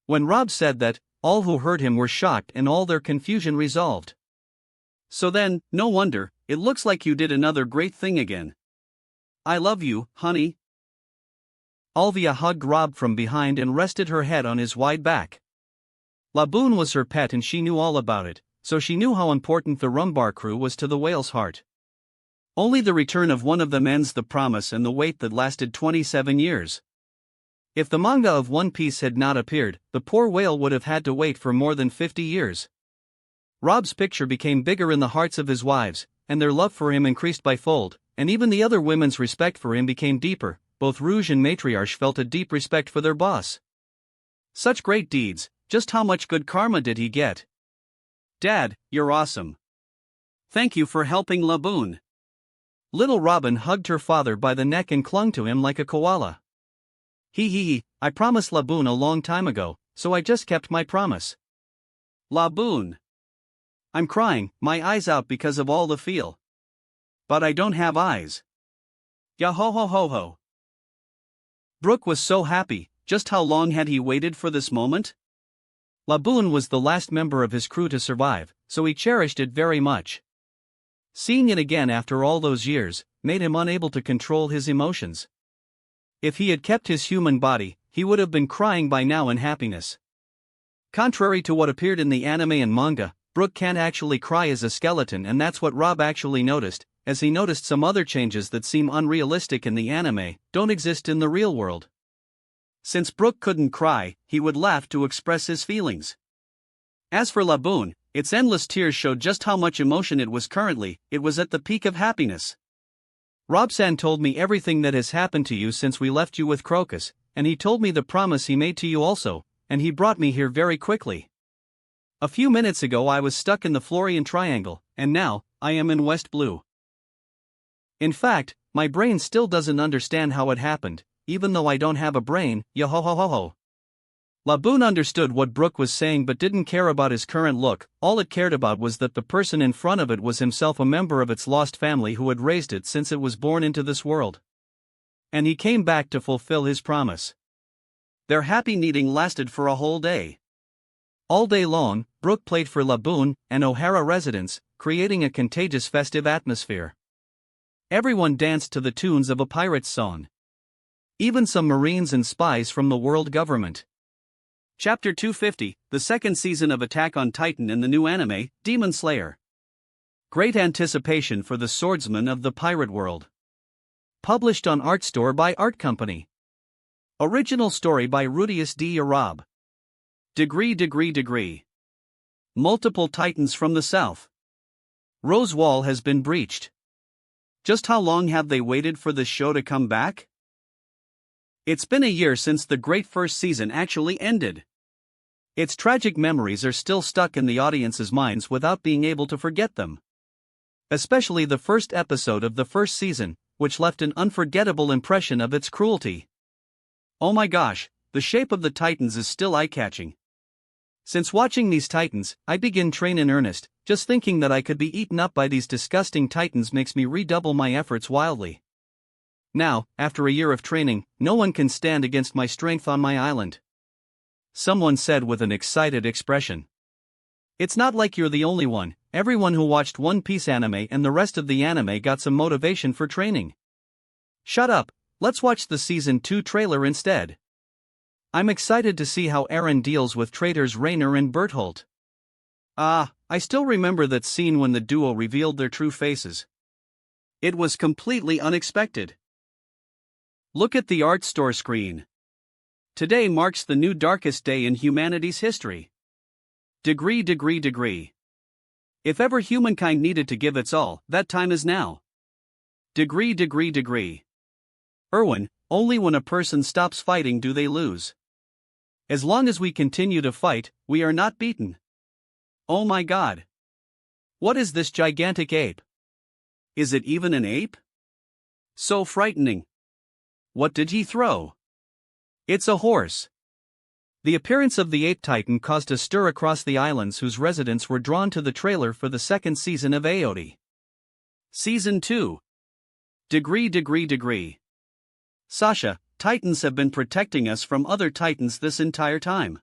When Rob said that, all who heard him were shocked and all their confusion resolved. "So then, no wonder, it looks like you did another great thing again. I love you, honey." Alvia hugged Rob from behind and rested her head on his wide back. Laboon was her pet and she knew all about it, so she knew how important the Rumbar crew was to the whale's heart. Only the return of one of them ends the promise and the wait that lasted 27 years. If the manga of One Piece had not appeared, the poor whale would have had to wait for more than 50 years. Rob's picture became bigger in the hearts of his wives, and their love for him increased by fold, and even the other women's respect for him became deeper. Both Rouge and Matriarch felt a deep respect for their boss. Such great deeds, just how much good karma did he get? "Dad, you're awesome. Thank you for helping Laboon." Little Robin hugged her father by the neck and clung to him like a koala. He, I promised Laboon a long time ago, so I just kept my promise." "Laboon. I'm crying, my eyes out because of all the feel. But I don't have eyes. Ya ho ho ho ho." Brooke was so happy. Just how long had he waited for this moment? Laboon was the last member of his crew to survive, so he cherished it very much. Seeing it again after all those years made him unable to control his emotions. If he had kept his human body, he would have been crying by now in happiness. Contrary to what appeared in the anime and manga, Brooke can't actually cry as a skeleton, and that's what Rob actually noticed, as he noticed some other changes that seem unrealistic in the anime, don't exist in the real world. Since Brooke couldn't cry, he would laugh to express his feelings. As for Laboon, its endless tears showed just how much emotion it was currently. It was at the peak of happiness. "Rob-san told me everything that has happened to you since we left you with Crocus, and he told me the promise he made to you also, and he brought me here very quickly. A few minutes ago I was stuck in the Florian Triangle, and now, I am in West Blue. In fact, my brain still doesn't understand how it happened, even though I don't have a brain, yo ho ho ho ho." Laboon understood what Brooke was saying but didn't care about his current look. All it cared about was that the person in front of it was himself a member of its lost family who had raised it since it was born into this world. And he came back to fulfill his promise. Their happy meeting lasted for a whole day. All day long, Brooke played for Laboon and O'Hara residents, creating a contagious festive atmosphere. Everyone danced to the tunes of a pirate's song. Even some Marines and spies from the world government. Chapter 250, the second season of Attack on Titan in the new anime, Demon Slayer. Great anticipation for the swordsman of the pirate world. Published on Art Store by Art Company. Original story by Rudius D. Arab. Degree. Multiple titans from the south. Rose Wall has been breached. Just how long have they waited for this show to come back? It's been a year since the great first season actually ended. Its tragic memories are still stuck in the audience's minds without being able to forget them. Especially the first episode of the first season, which left an unforgettable impression of its cruelty. Oh my gosh, the shape of the titans is still eye-catching. Since watching these titans, I begin train in earnest. Just thinking that I could be eaten up by these disgusting titans makes me redouble my efforts wildly. Now, after a year of training, no one can stand against my strength on my island. Someone said with an excited expression. It's not like you're the only one. Everyone who watched One Piece anime and the rest of the anime got some motivation for training. Shut up, let's watch the Season 2 trailer instead. I'm excited to see how Eren deals with traitors Rainer and Bertholdt. I still remember that scene when the duo revealed their true faces. It was completely unexpected. Look at the art store screen. Today marks the new darkest day in humanity's history. Degree. If ever humankind needed to give its all, that time is now. Degree. Erwin, only when a person stops fighting do they lose. As long as we continue to fight, we are not beaten. Oh my god. What is this gigantic ape? Is it even an ape? So frightening. What did he throw? It's a horse. The appearance of the ape titan caused a stir across the islands whose residents were drawn to the trailer for the second season of AOT. Season 2. Degree. Sasha, titans have been protecting us from other titans this entire time.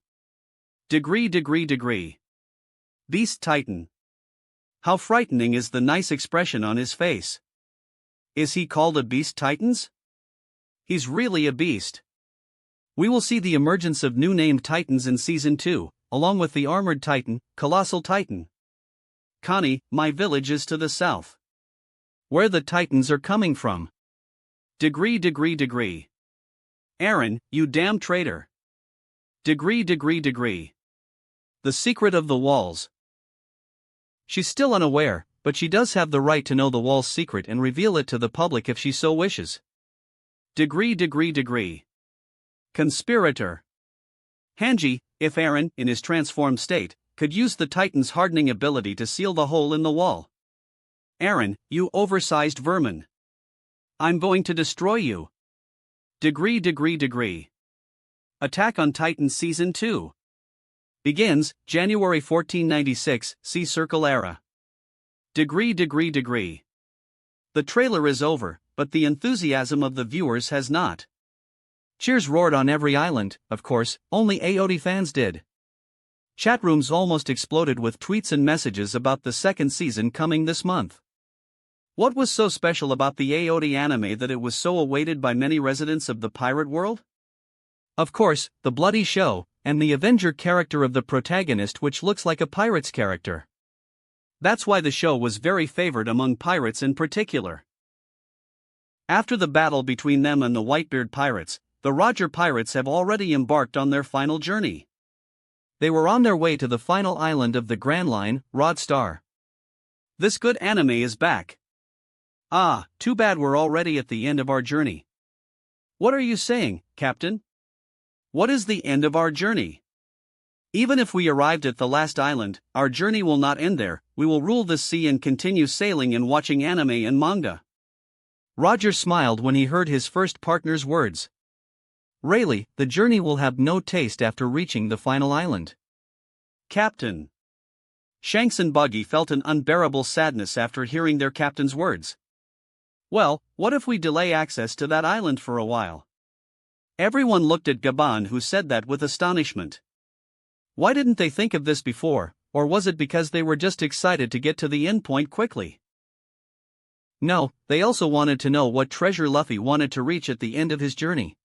Degree. Beast Titan. How frightening is the nice expression on his face. Is he called a beast titans? He's really a beast. We will see the emergence of new named titans in Season 2, along with the Armored Titan, Colossal Titan. Connie, my village is to the south. Where the titans are coming from. Degree. Eren, you damn traitor. Degree. The secret of the walls. She's still unaware, but she does have the right to know the wall's secret and reveal it to the public if she so wishes. Degree. Conspirator. Hanji, if Eren, in his transformed state, could use the Titan's hardening ability to seal the hole in the wall. Eren, you oversized vermin. I'm going to destroy you. Degree. Attack on Titan Season 2. Begins, January 1496, see Circle Era. Degree. The trailer is over, but the enthusiasm of the viewers has not. Cheers roared on every island, of course, only AOT fans did. Chat rooms almost exploded with tweets and messages about the second season coming this month. What was so special about the AOT anime that it was so awaited by many residents of the pirate world? Of course, the bloody show, and the Avenger character of the protagonist, which looks like a pirate's character. That's why the show was very favored among pirates in particular. After the battle between them and the Whitebeard pirates, the Roger pirates have already embarked on their final journey. They were on their way to the final island of the Grand Line, Rod Star. This good anime is back. Too bad we're already at the end of our journey. What are you saying, Captain? What is the end of our journey? Even if we arrived at the last island, our journey will not end there. We will rule the sea and continue sailing and watching anime and manga. Roger smiled when he heard his first partner's words. Rayleigh, the journey will have no taste after reaching the final island. Captain. Shanks and Buggy felt an unbearable sadness after hearing their captain's words. Well, what if we delay access to that island for a while? Everyone looked at Gabon, who said that with astonishment. Why didn't they think of this before, or was it because they were just excited to get to the end point quickly? No, they also wanted to know what treasure Luffy wanted to reach at the end of his journey.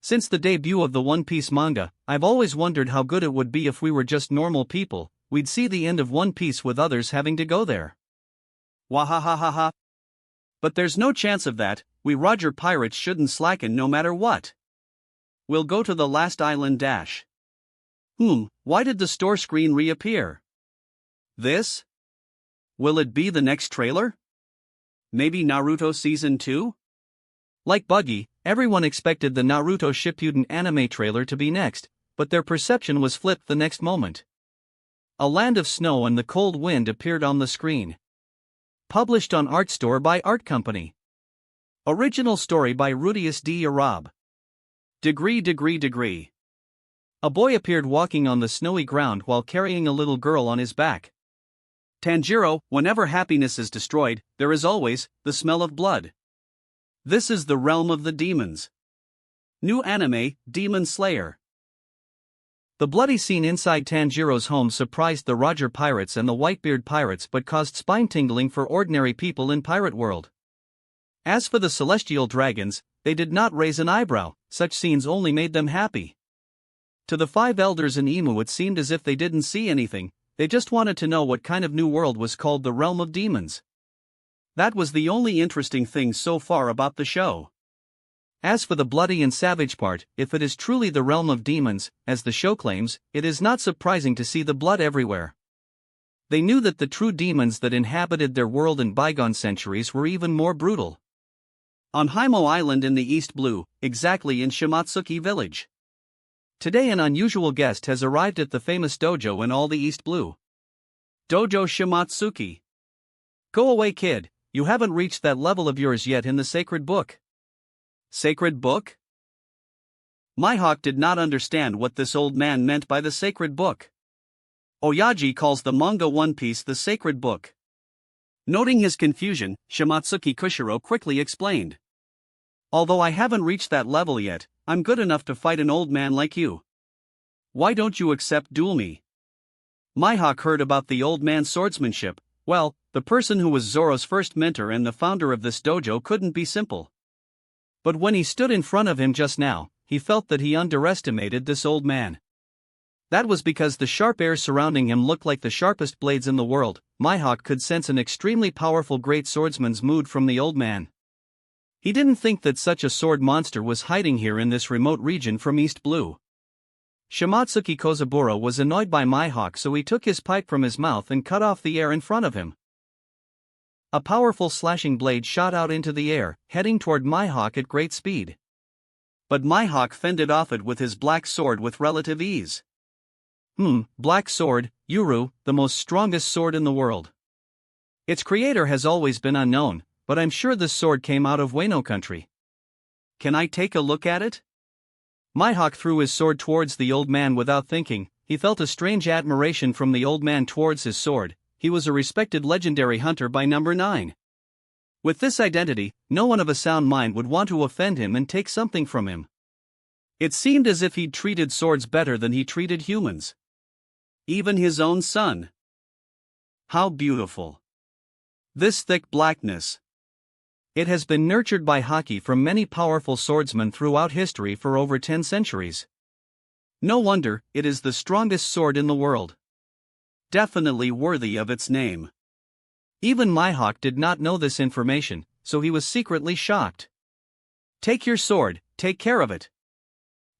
Since the debut of the One Piece manga, I've always wondered how good it would be if we were just normal people. We'd see the end of One Piece with others having to go there. Wahahaha. But there's no chance of that. We Roger pirates shouldn't slacken no matter what. We'll go to the last island dash. Why did the store screen reappear? This? Will it be the next trailer? Maybe Naruto Season 2? Like Buggy, everyone expected the Naruto Shippuden anime trailer to be next, but their perception was flipped the next moment. A land of snow and the cold wind appeared on the screen. Published on Art Store by Art Company. Original story by Rudius D. Arab. Degree. A boy appeared walking on the snowy ground while carrying a little girl on his back. Tanjiro, whenever happiness is destroyed, there is always the smell of blood. This is the realm of the demons. New anime, Demon Slayer. The bloody scene inside Tanjiro's home surprised the Roger pirates and the Whitebeard pirates but caused spine-tingling for ordinary people in pirate world. As for the celestial dragons, they did not raise an eyebrow, such scenes only made them happy. To the five elders in Emu it seemed as if they didn't see anything, they just wanted to know what kind of new world was called the realm of demons. That was the only interesting thing so far about the show. As for the bloody and savage part, if it is truly the realm of demons, as the show claims, it is not surprising to see the blood everywhere. They knew that the true demons that inhabited their world in bygone centuries were even more brutal. On Haimo Island in the East Blue, exactly in Shimatsuki village. Today an unusual guest has arrived at the famous dojo in all the East Blue. Dojo Shimatsuki. Go away, kid, you haven't reached that level of yours yet in the sacred book. Sacred book? Mihawk did not understand what this old man meant by the sacred book. Oyaji calls the manga One Piece the sacred book. Noting his confusion, Shimatsuki Kushiro quickly explained. Although I haven't reached that level yet, I'm good enough to fight an old man like you. Why don't you accept duel me? Mihawk heard about the old man's swordsmanship. Well, the person who was Zoro's first mentor and the founder of this dojo couldn't be simple. But when he stood in front of him just now, he felt that he underestimated this old man. That was because the sharp air surrounding him looked like the sharpest blades in the world. Mihawk could sense an extremely powerful great swordsman's mood from the old man. He didn't think that such a sword monster was hiding here in this remote region from East Blue. Shimatsuki Kozaburo was annoyed by Mihawk, so he took his pipe from his mouth and cut off the air in front of him. A powerful slashing blade shot out into the air, heading toward Mihawk at great speed. But Mihawk fended off it with his black sword with relative ease. Black sword, Yuru, the most strongest sword in the world. Its creator has always been unknown, but I'm sure this sword came out of Wano country. Can I take a look at it? Mihawk threw his sword towards the old man without thinking. He felt a strange admiration from the old man towards his sword. He was a respected legendary hunter by number 9. With this identity, no one of a sound mind would want to offend him and take something from him. It seemed as if he'd treated swords better than he treated humans. Even his own son. How beautiful. This thick blackness. It has been nurtured by haki from many powerful swordsmen throughout history for over 10 centuries. No wonder, it is the strongest sword in the world. Definitely worthy of its name. Even Mihawk did not know this information, so he was secretly shocked. Take your sword, take care of it.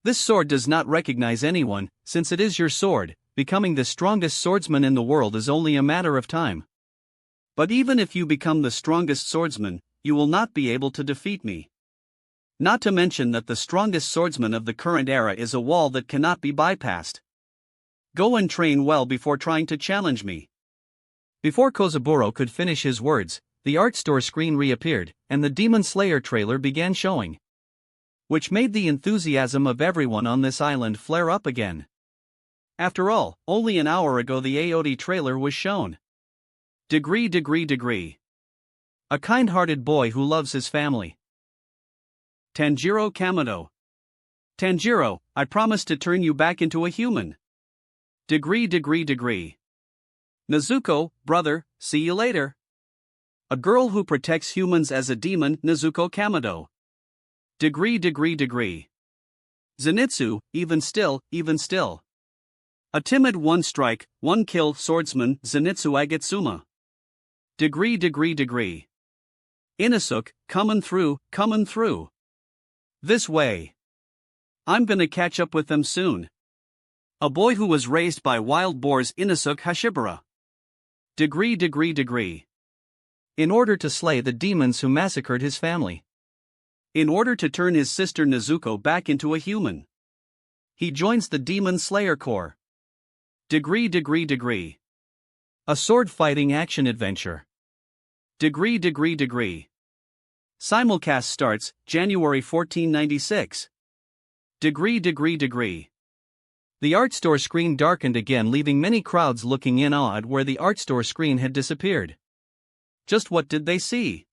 This sword does not recognize anyone, since it is your sword. Becoming the strongest swordsman in the world is only a matter of time. But even if you become the strongest swordsman, you will not be able to defeat me. Not to mention that the strongest swordsman of the current era is a wall that cannot be bypassed. Go and train well before trying to challenge me. Before Kozaburo could finish his words, the art store screen reappeared, and the Demon Slayer trailer began showing. Which made the enthusiasm of everyone on this island flare up again. After all, only an hour ago the AOD trailer was shown. Degree. A kind-hearted boy who loves his family. Tanjiro Kamado. Tanjiro, I promise to turn you back into a human. Degree. Nezuko, brother, see you later. A girl who protects humans as a demon, Nezuko Kamado. Degree. Zenitsu, even still, even still. A timid one-strike, one-kill swordsman Zenitsu Agatsuma. Degree. Inosuke, comin' through. This way. I'm gonna catch up with them soon. A boy who was raised by wild boars Inosuke Hashibara. Degree. In order to slay the demons who massacred his family. In order to turn his sister Nezuko back into a human. He joins the Demon Slayer Corps. Degree. A sword-fighting action-adventure. Degree. Simulcast starts, January 1496. Degree. The art store screen darkened again, leaving many crowds looking in awed where the art store screen had disappeared. Just what did they see?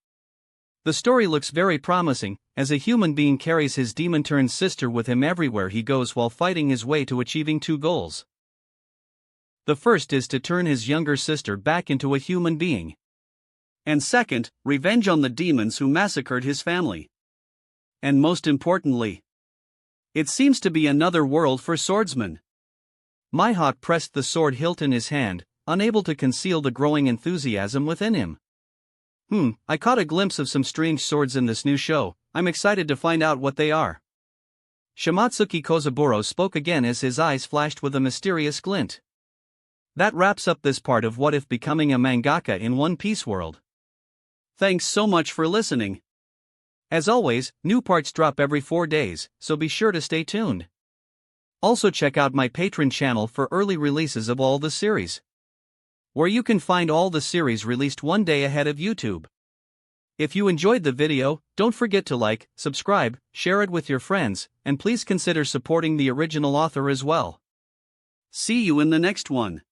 The story looks very promising, as a human being carries his demon-turned sister with him everywhere he goes while fighting his way to achieving two goals. The first is to turn his younger sister back into a human being. And second, revenge on the demons who massacred his family. And most importantly, it seems to be another world for swordsmen. Mihawk pressed the sword hilt in his hand, unable to conceal the growing enthusiasm within him. I caught a glimpse of some strange swords in this new show. I'm excited to find out what they are. Shimatsuki Kozaburo spoke again as his eyes flashed with a mysterious glint. That wraps up this part of What If Becoming a Mangaka in One Piece World. Thanks so much for listening. As always, new parts drop every 4 days, so be sure to stay tuned. Also check out my Patreon channel for early releases of all the series, where you can find all the series released one day ahead of YouTube. If you enjoyed the video, don't forget to like, subscribe, share it with your friends, and please consider supporting the original author as well. See you in the next one.